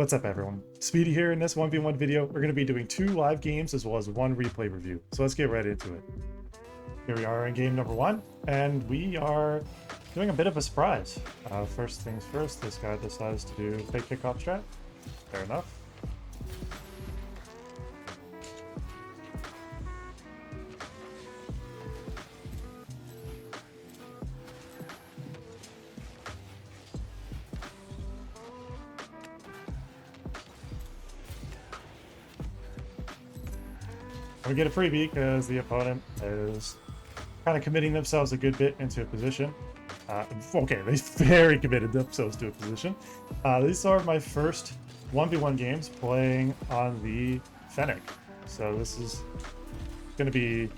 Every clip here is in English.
What's up everyone, Speedy here. In this 1v1 video, we're going to be doing 2 live games as well as 1 replay review. So let's get right into it. Here we are in game number 1, and we are doing a bit of a surprise. First things first, this guy decides to do fake kickoff strat. Fair enough. We get a freebie because the opponent is kind of committing themselves a good bit into a position. Okay, they very committed themselves to a position. These are my first 1v1 games playing on the Fennec. So this is going to be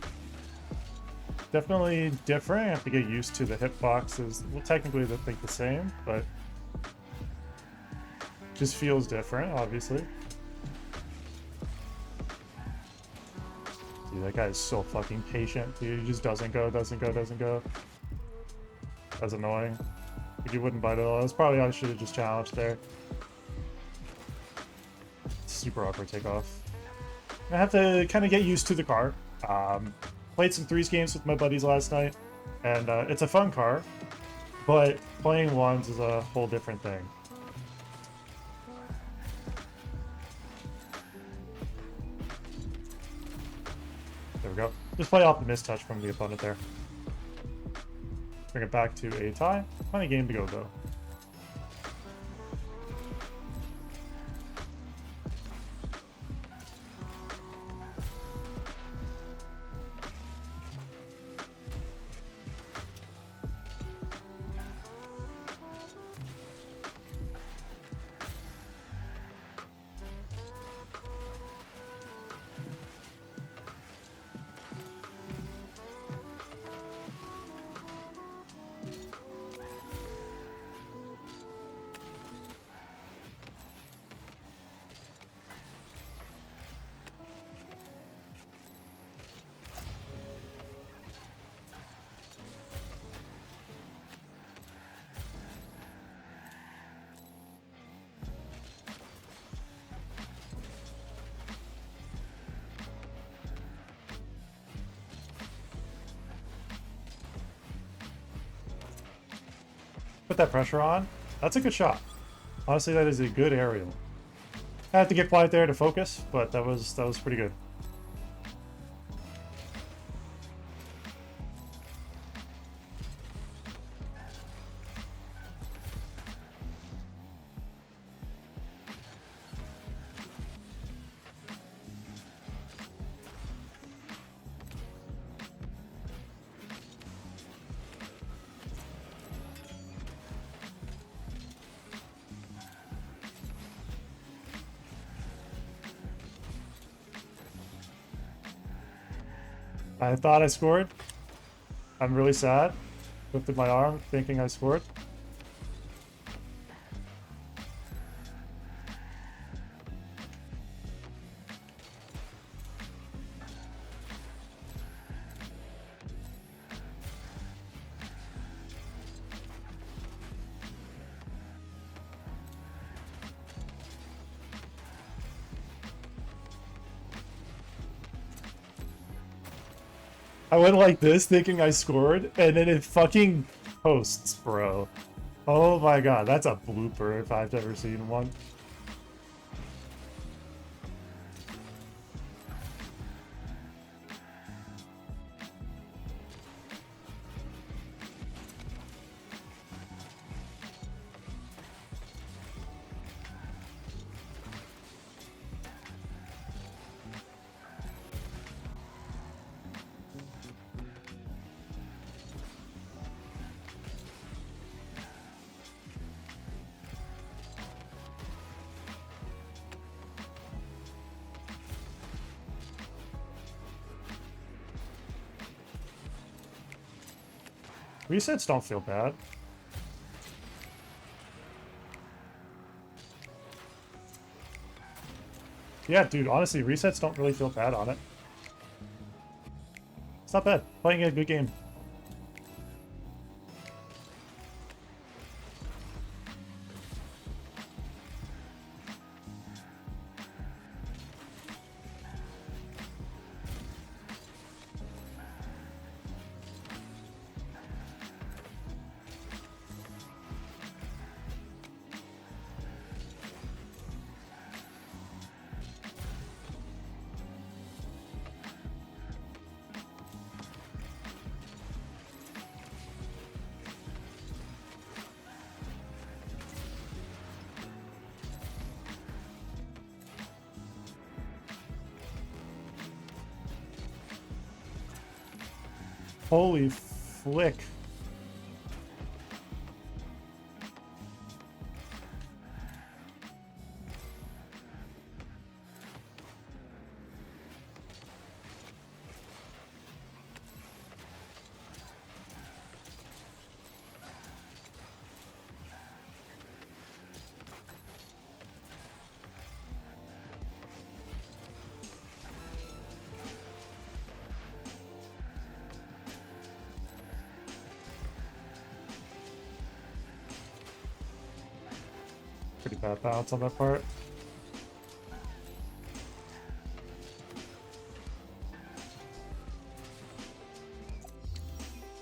definitely different. I have to get used to the hitboxes. Well, technically they think the same, but just feels different, obviously. Dude, that guy is so fucking patient. Dude, he just doesn't go. That's annoying. Like, he wouldn't bite at all. That's probably I should have just challenged there. Super awkward takeoff. I have to kind of get used to the car. Played some threes games with my buddies last night, and it's a fun car, but playing ones is a whole different thing. There we go. Just play off the mistouch from the opponent there. Bring it back to a tie. Plenty game to go though. Put that pressure on. That's a good shot. Honestly, that is a good aerial. I have to get quiet there to focus, but that was pretty good. I thought I scored. I'm really sad. Lifted my arm thinking I scored. I went like this thinking I scored, and then it fucking posts, bro. Oh my god, that's a blooper if I've ever seen one. Resets don't feel bad. Yeah, dude, honestly, resets don't really feel bad on it. It's not bad. Playing a good game. Holy flick. Pretty bad balance on that part.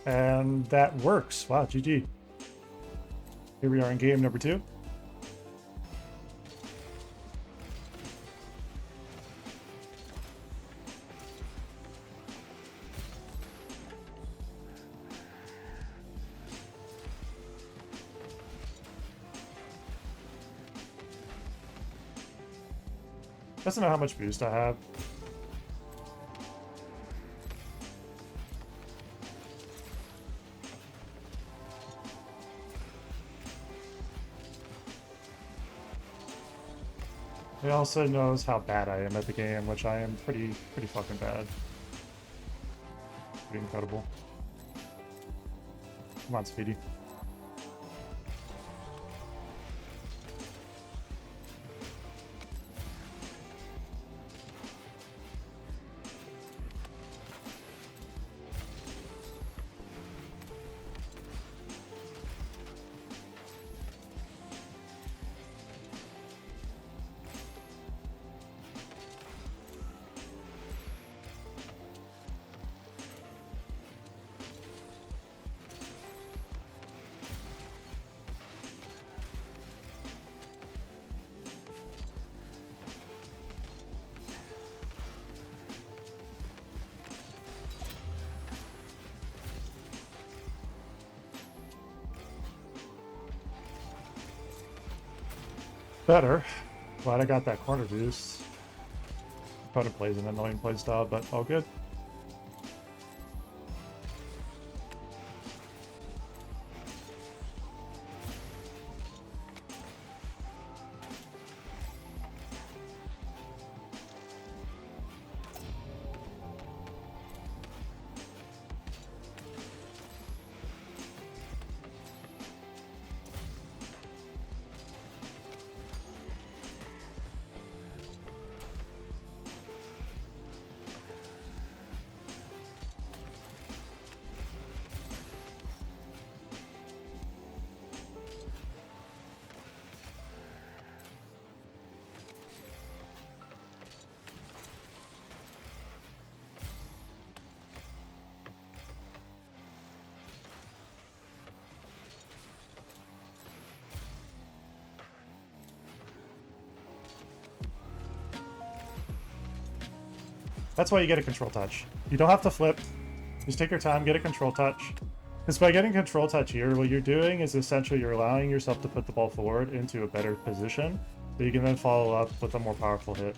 And that works. Wow, GG. Here we are in game number 2. Doesn't know how much boost I have. He also knows how bad I am at the game, which I am pretty fucking bad. Pretty incredible. Come on, Speedy. Better. Glad I got that corner boost. Opponent plays an annoying playstyle, but all good. That's why you get a control touch. You don't have to flip. Just take your time, get a control touch. Because by getting control touch here, what you're doing is essentially you're allowing yourself to put the ball forward into a better position, so you can then follow up with a more powerful hit.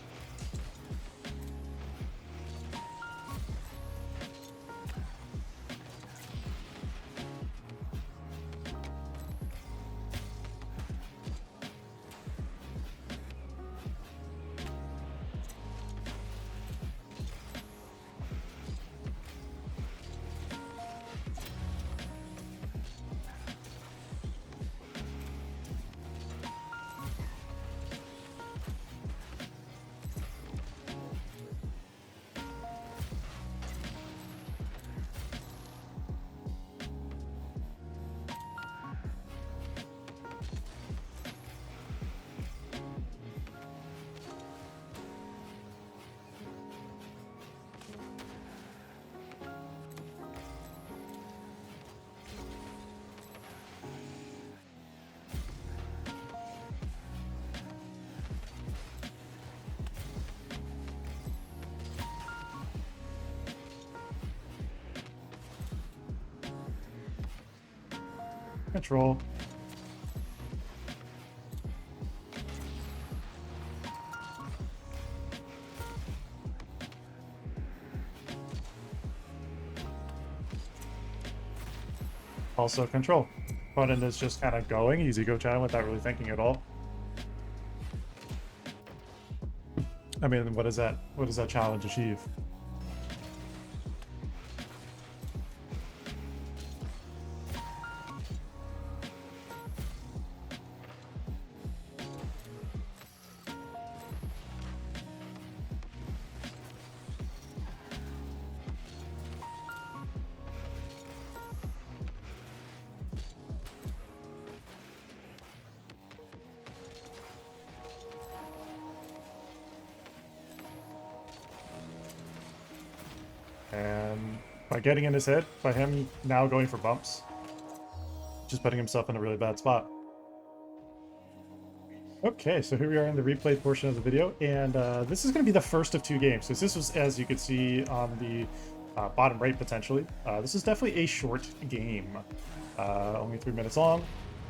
Control. Also control. Opponent is just kind of going easy go chatting without really thinking at all. I mean, what does that challenge achieve? And by getting in his head, by him now going for bumps, just putting himself in a really bad spot. Okay, so here we are in the replay portion of the video, and this is going to be the first of 2 games. So this was, as you can see on the bottom right potentially, this is definitely a short game, only 3 minutes long,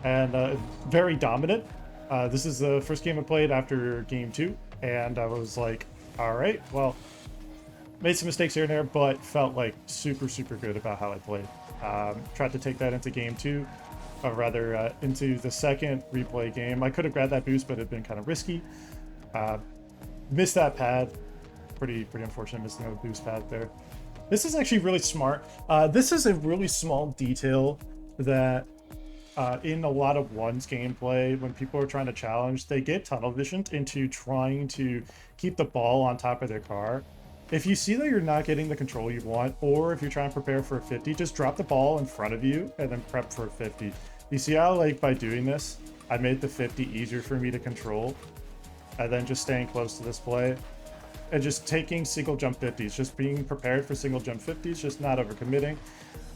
and very dominant. This is the first game I played after game 2, and I was like, all right, well, made some mistakes here and there, but felt like super good about how I played. Tried to take that into game 2, or rather into the second replay game. I could have grabbed that boost, but it'd been kind of risky. Missed that pad. Pretty unfortunate missing the boost pad there. This is actually really smart. This is a really small detail that in a lot of ones gameplay, when people are trying to challenge, they get tunnel visioned into trying to keep the ball on top of their car. If you see that you're not getting the control you want, or if you're trying to prepare for a 50, just drop the ball in front of you and then prep for a 50. You see how, like, by doing this, I made the 50 easier for me to control, and then just staying close to this play and just taking single jump 50s, just being prepared for single jump 50s, just not overcommitting.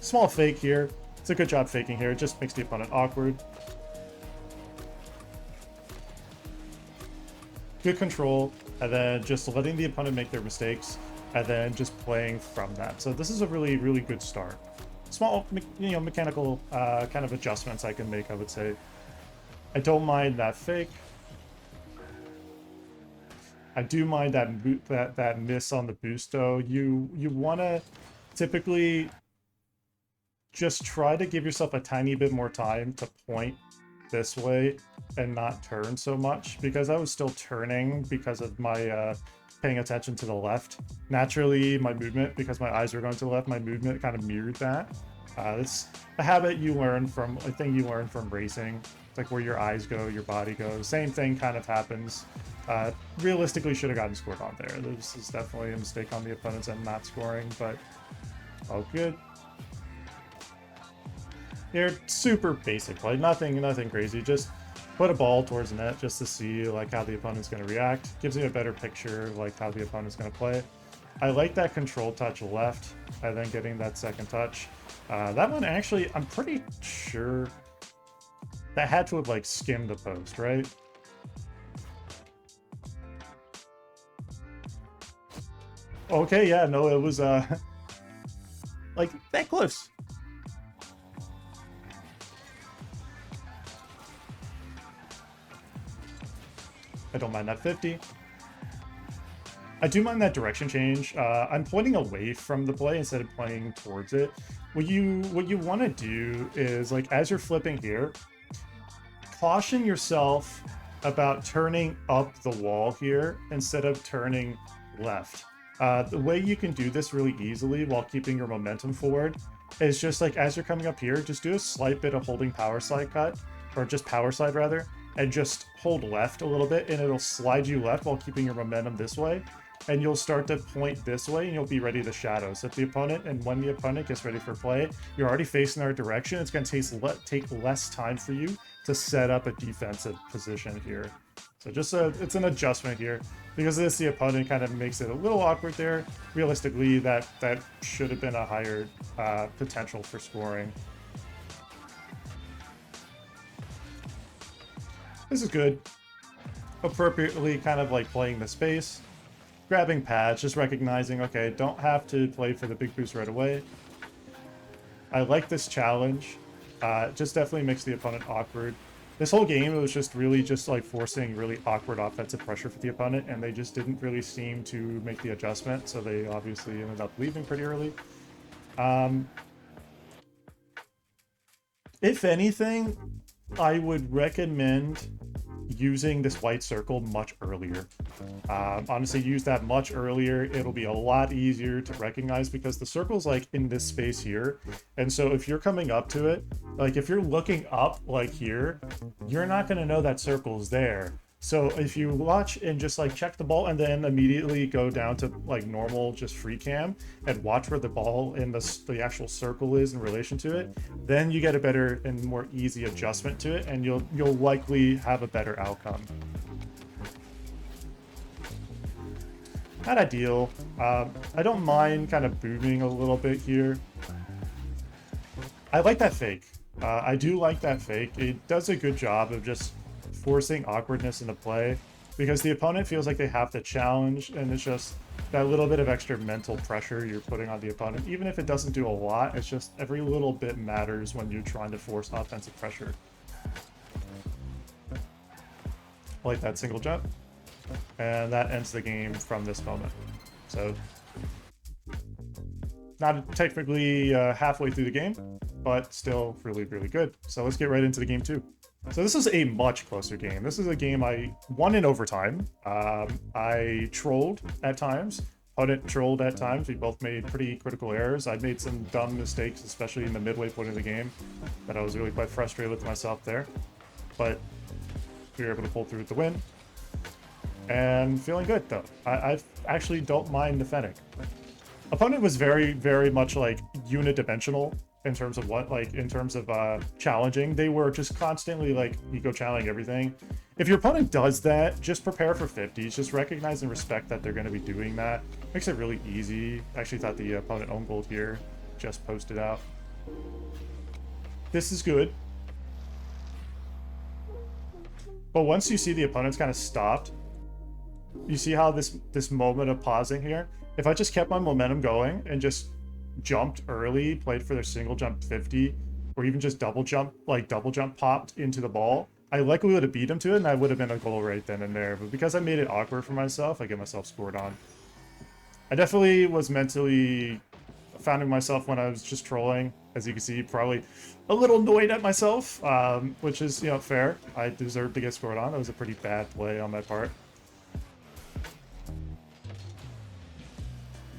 Small fake here. It's a good job faking here. It just makes the opponent awkward. Good control, and then just letting the opponent make their mistakes, and then just playing from that. So this is a really good start. Small, mechanical kind of adjustments I can make, I would say. I don't mind that fake. I do mind that miss on the boost though. You want to typically just try to give yourself a tiny bit more time to point this way and not turn so much, because I was still turning because of my paying attention to the left. Naturally, my movement, because my eyes were going to the left, my movement kind of mirrored that. It's a habit you learn from, a thing you learn from racing. It's like where your eyes go, your body goes. Same thing kind of happens. Realistically, should have gotten scored on there. This is definitely a mistake on the opponent's end not scoring, but all good. They're super basic, like nothing crazy. Just put a ball towards the net just to see like how the opponent's going to react. Gives you a better picture of like how the opponent's going to play. I like that control touch left, and then getting that second touch. That one actually, I'm pretty sure that had to have like skimmed the post, right? Okay, yeah, no, it was like that close. I don't mind that 50. I do mind that direction change. I'm pointing away from the play instead of playing towards it. What you want to do is, like, as you're flipping here, caution yourself about turning up the wall here instead of turning left. The way you can do this really easily while keeping your momentum forward is just like, as you're coming up here, just do a slight bit of holding power slide cut, or just power slide rather, and just hold left a little bit, and it'll slide you left while keeping your momentum this way. And you'll start to point this way, and you'll be ready to shadow. So if the opponent, and when the opponent gets ready for play, you're already facing our direction. It's going to take less time for you to set up a defensive position here. So just it's an adjustment here. Because of this, the opponent kind of makes it a little awkward there. Realistically, that should have been a higher potential for scoring. This is good. Appropriately kind of like playing the space. Grabbing pads, just recognizing, okay, don't have to play for the big boost right away. I like this challenge. Just definitely makes the opponent awkward. This whole game, it was just really just like forcing really awkward offensive pressure for the opponent, and they just didn't really seem to make the adjustment, so they obviously ended up leaving pretty early. If anything, I would recommend using this white circle much earlier. Honestly, use that much earlier. It'll be a lot easier to recognize because the circle's like in this space here. And so if you're coming up to it, like if you're looking up like here, you're not going to know that circle's there. So if you watch and just like check the ball and then immediately go down to like normal, just free cam and watch where the ball in the actual circle is in relation to it, then you get a better and more easy adjustment to it, and you'll likely have a better outcome. Not ideal. I don't mind kind of booming a little bit here. I like that fake. I do like that fake. It does a good job of just forcing awkwardness into play because the opponent feels like they have to challenge, and it's just that little bit of extra mental pressure you're putting on the opponent. Even if it doesn't do a lot, it's just every little bit matters when you're trying to force offensive pressure. I like that single jump, and that ends the game from this moment. So not technically halfway through the game, but still really, really good. So let's get right into the game 2. So this is a much closer game. This is a game I won in overtime. I trolled at times. Opponent trolled at times. We both made pretty critical errors. I made some dumb mistakes, especially in the midway point of the game, that I was really quite frustrated with myself there. But we were able to pull through with the win. And feeling good, though. I actually don't mind the Fennec. Opponent was very, very much like unidimensional in terms of challenging. They were just constantly like eco challenging everything. If your opponent does that, just prepare for 50s. Just recognize and respect that they're going to be doing that. Makes it really easy. I actually thought the opponent owned gold here. Just posted out. This is good. But once you see the opponent's kind of stopped, you see how this moment of pausing here, if I just kept my momentum going and just jumped early, played for their single jump 50, or even just double jump popped into the ball, I likely would have beat him to it, and I would have been a goal right then and there. But because I made it awkward for myself, I get myself scored on. I definitely was mentally finding myself when I was just trolling, as you can see, probably a little annoyed at myself, which is, you know, fair. I deserved to get scored on. That was a pretty bad play on my part.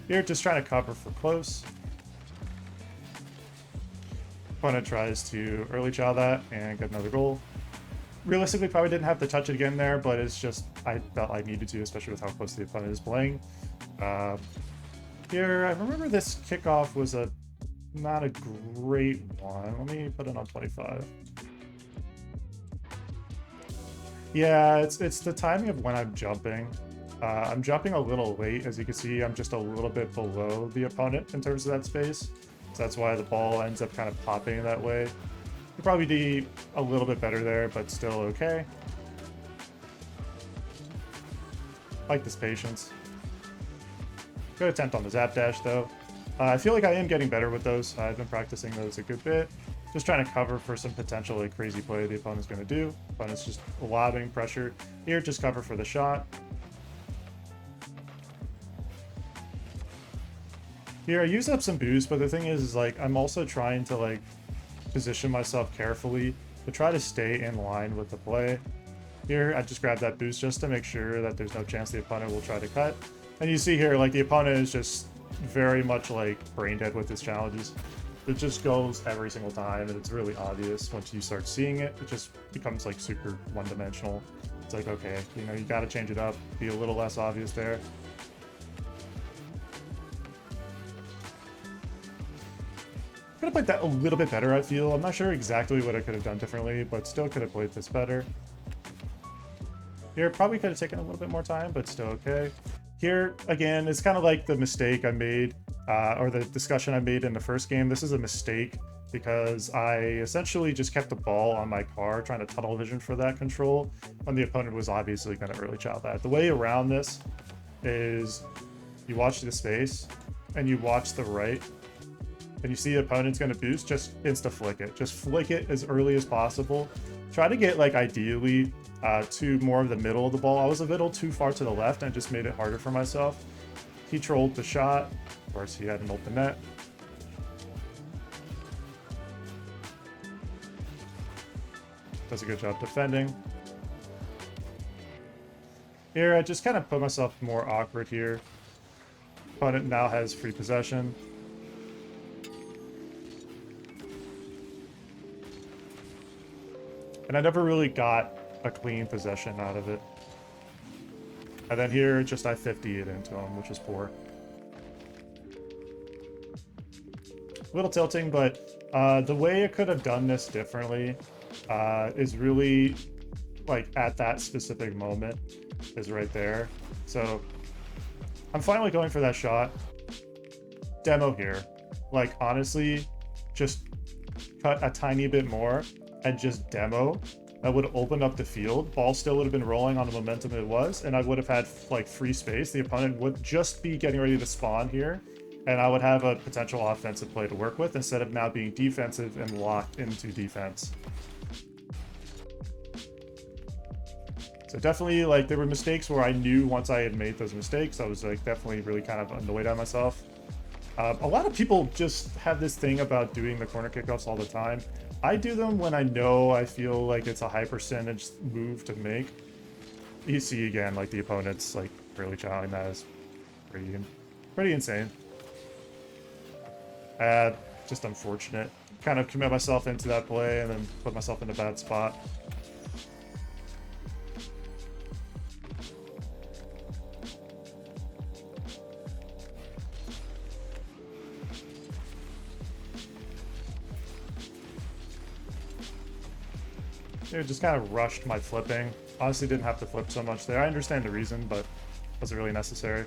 Here, just trying to cover for close. Opponent tries to early chow that and get another goal. Realistically, probably didn't have to touch it again there, but it's just, I felt I needed to, especially with how close the opponent is playing. Here, I remember this kickoff was not a great one. Let me put it on 25. Yeah, it's the timing of when I'm jumping. I'm jumping a little late. As you can see, I'm just a little bit below the opponent in terms of that space. So that's why the ball ends up kind of popping that way. Could probably be a little bit better there, but still okay. Like this patience. Good attempt on the zap dash, though. I feel like I am getting better with those. I've been practicing those a good bit. Just trying to cover for some potential like crazy play the opponent's going to do. Opponent's just lobbing pressure. Here, just cover for the shot. Here, I use up some boost, but the thing is like I'm also trying to like position myself carefully to try to stay in line with the play. Here, I just grab that boost just to make sure that there's no chance the opponent will try to cut. And you see here, like the opponent is just very much like brain dead with his challenges. It just goes every single time, and it's really obvious once you start seeing it. It just becomes like super one-dimensional. It's like, okay, you know, you got to change it up, be a little less obvious there. Could have played that a little bit better, I feel. I'm not sure exactly what I could have done differently, but still could have played this better. Here, probably could have taken a little bit more time, but still okay. Here, again, it's kind of like the mistake I made, or the discussion I made in the first game. This is a mistake because I essentially just kept the ball on my car, trying to tunnel vision for that control, when the opponent was obviously going to early chow that. The way around this is you watch the space, and you watch the right, and you see the opponent's going to boost, just insta-flick it. Just flick it as early as possible. Try to get, like, ideally to more of the middle of the ball. I was a little too far to the left and just made it harder for myself. He trolled the shot. Of course, he had an open net. does a good job defending. Here, I just kind of put myself more awkward here. Opponent now has free possession. And I never really got a clean possession out of it. And then here, just I 50 it into him, which is poor. A little tilting, but the way I could have done this differently is really, like, at that specific moment is right there. So I'm finally going for that shot. Demo here. Like, honestly, just cut a tiny bit more and just demo. That would have opened up the field. Ball still would have been rolling on the momentum it was, and I would have had, like, free space. The opponent would just be getting ready to spawn here, and I would have a potential offensive play to work with instead of now being defensive and locked into defense. So definitely, like, there were mistakes where I knew once I had made those mistakes, I was, like, definitely really kind of annoyed at myself. A lot of people just have this thing about doing the corner kickoffs all the time. I do them when I know I feel like it's a high percentage move to make. You see again, like, the opponent's, like, really challenging that is pretty insane. Just unfortunate. Kind of commit myself into that play and then put myself in a bad spot. It just kind of rushed my flipping. Honestly, didn't have to flip so much there. I understand the reason, but wasn't really necessary.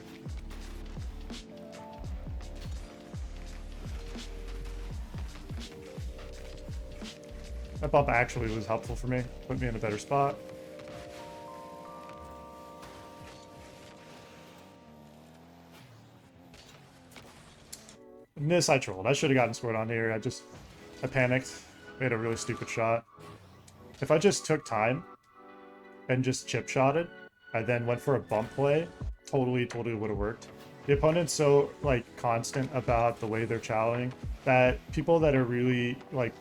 That bump actually was helpful for me. Put me in a better spot. And this I trolled. I should have gotten scored on here. I panicked. Made a really stupid shot. If I just took time and just chip shotted, I then went for a bump play, totally would have worked. The opponent's so, like, constant about the way they're challenging that people that are really, like,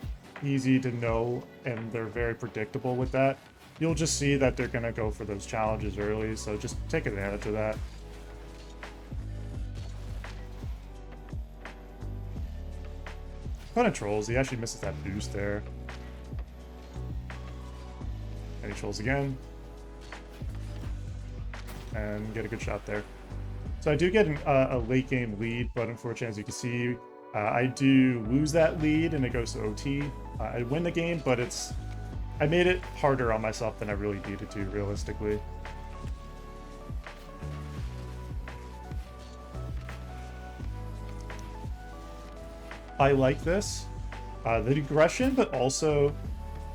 easy to know and they're very predictable with that, you'll just see that they're gonna go for those challenges early, so just take advantage of that. Opponent trolls, he actually misses that boost there. And he trolls again. And get a good shot there. So I do get a late game lead, but unfortunately, as you can see, I do lose that lead and it goes to OT. I win the game, but I made it harder on myself than I really needed to, realistically. I like this. The aggression, but also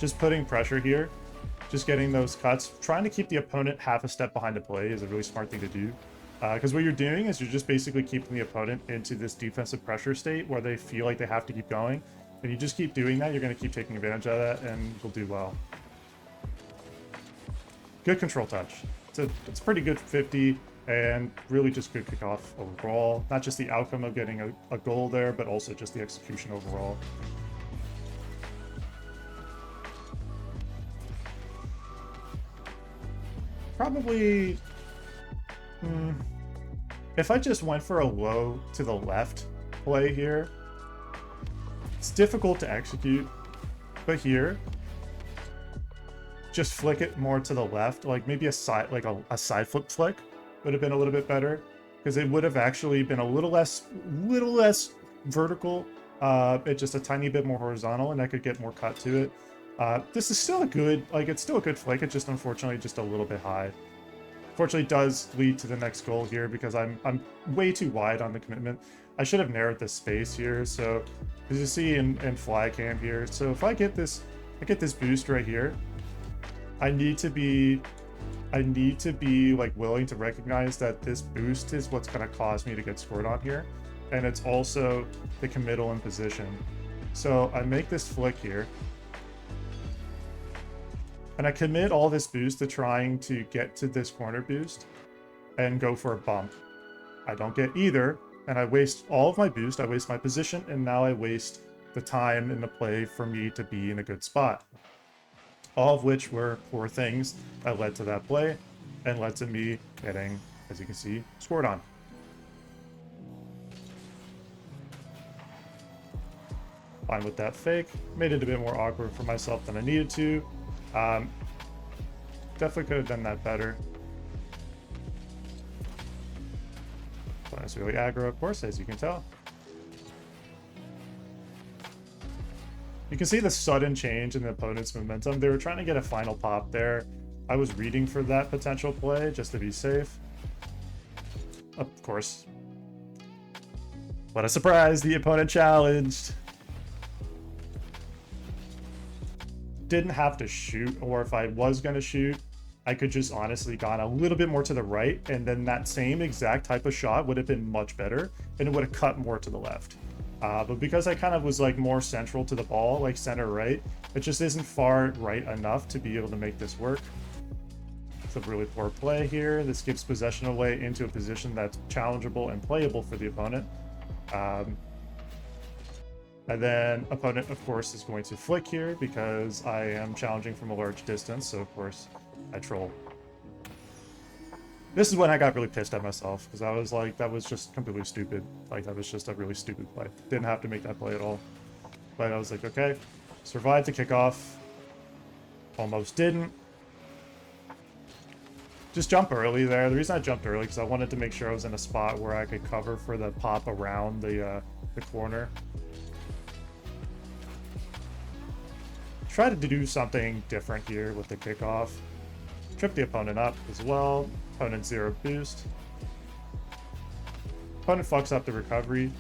just putting pressure here. Just getting those cuts. Trying to keep the opponent half a step behind the play is a really smart thing to do. Because what you're doing is you're just basically keeping the opponent into this defensive pressure state where they feel like they have to keep going. And you just keep doing that, you're going to keep taking advantage of that, and you'll do well. Good control touch. It's a pretty good 50, and really just good kickoff overall. Not just the outcome of getting a goal there, but also just the execution overall. Probably... if I just went for a low to the left play here, it's difficult to execute, but here, just flick it more to the left, like maybe a side, like a side flip flick would have been a little bit better, because it would have actually been a little less vertical, just a tiny bit more horizontal, and I could get more cut to it. This is still a good, like, it's still a good flick, it's just unfortunately just a little bit high. Fortunately, does lead to the next goal here because I'm way too wide on the commitment. I should have narrowed the space here. So as you see in fly cam here, so if I get this boost right here, I need to be like willing to recognize that this boost is what's going to cause me to get scored on here, and it's also the committal in position. So I make this flick here. And I commit all this boost to trying to get to this corner boost and go for a bump. I don't get either, and I waste all of my boost, I waste my position, and now I waste the time in the play for me to be in a good spot. all of which were poor things that led to that play and led to me getting, as you can see, scored on. Fine with that fake. Made it a bit more awkward for myself than I needed to. Definitely could have done that better. But it's really aggro, of course, as you can tell. You can see the sudden change in the opponent's momentum. They were trying to get a final pop there. I was reading for that potential play just to be safe. Of course. What a surprise, the opponent challenged. Didn't have to shoot, or if I was going to shoot, I could just honestly gone a little bit more to the right, and then that same exact type of shot would have been much better, and it would have cut more to the left. But because I kind of was like more central to the ball, like center right, it just isn't far right enough to be able to make this work. It's a really poor play here. This gives possession away into a position that's challengeable and playable for the opponent. And then opponent, of course, is going to flick here because I am challenging from a large distance. So, of course, I troll. This is when I got really pissed at myself because I was like, that was just completely stupid. Like, that was just a really stupid play. Didn't have to make that play at all. But I was like, okay, survived the kickoff. Almost didn't. Just jump early there. The reason I jumped early because I wanted to make sure I was in a spot where I could cover for the pop around the corner. Try to do something different here with the kickoff. Trip the opponent up as well. Opponent 0 boost. Opponent fucks up the recovery.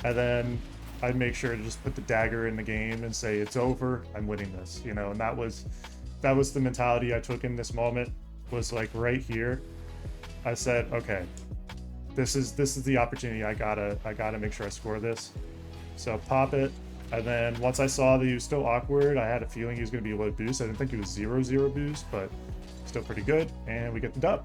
And then I'd make sure to just put the dagger in the game and say, it's over, I'm winning this. You know, and that was the mentality I took in this moment, was like right here. I said, okay, this is the opportunity. I gotta make sure I score this. So pop it. And then once I saw that he was still awkward, I had a feeling he was going to be a low boost. I didn't think he was 0-0 boost, but still pretty good. And we get the dub.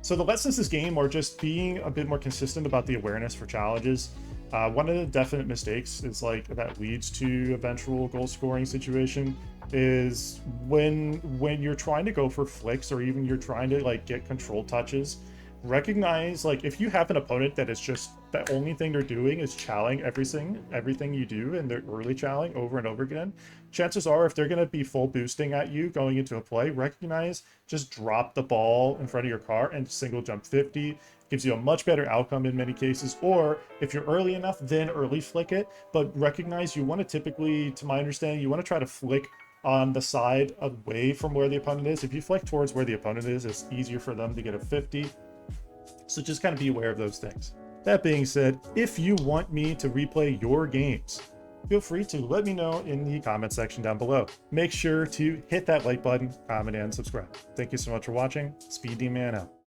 So the lessons this game are just being a bit more consistent about the awareness for challenges. One of the definite mistakes is like that leads to eventual goal scoring situation is when you're trying to go for flicks or even you're trying to like get control touches. Recognize, like, if you have an opponent that is just the only thing they're doing is challing everything you do, and they're early challing over and over again, chances are if they're going to be full boosting at you going into a play, recognize, just drop the ball in front of your car and single jump 50. Gives you a much better outcome in many cases. Or if you're early enough, then early flick it, but recognize you want to typically, to my understanding, you want to try to flick on the side away from where the opponent is. If you flick towards where the opponent is, it's easier for them to get a 50. So just kind of be aware of those things. That being said, if you want me to replay your games, feel free to let me know in the comment section down below. Make sure to hit that like button, comment, and subscribe. Thank you so much for watching. Speed D Man out.